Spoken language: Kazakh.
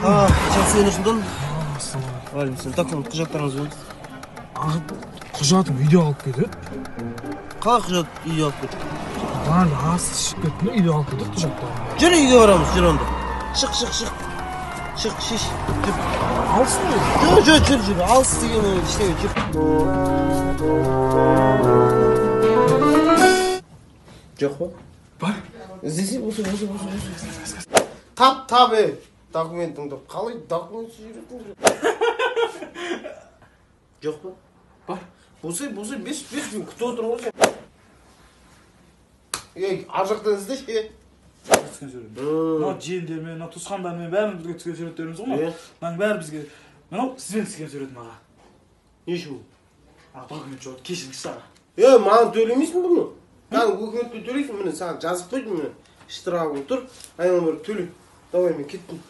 Жақсы Нұрсұлтан. Алейкум. Документ құжаттарыңыз бар. Құжатым үйде алып келді. Қалай құжат үйде алып келді? Lan rahatsız çıkıp gitme үйде алып келді құжаттарым. Жүр үйге барамыз, жүр онда. Шық. Шық, шеш. Алсын ой. Жүр. Алыс деген іштеге жүр. Жоқ па? Бар. Іздесе, осы. Тап, документіңді. Қалай документсіз жүретін? Жоқ па? Бар. Осы, 5 күн күтіп отырмын ғой сен. Ар жақтан іздеші. Түскен сурет. Мына желдермен, мына туысқандармен бәріміз бізге түскен суреттеріміз ғой ма? Мынаның бәрі бізге. Мынау сізбен түскен сурет маға. Не үшін? Документ жоқ, кешіріңіз аға. Маған төлемейсің бұны. Саған өкіметке төлейсің, міне саған жазып қойдым, міне. Штрафың тұр, айналым бір төле. Давай мен кеттім.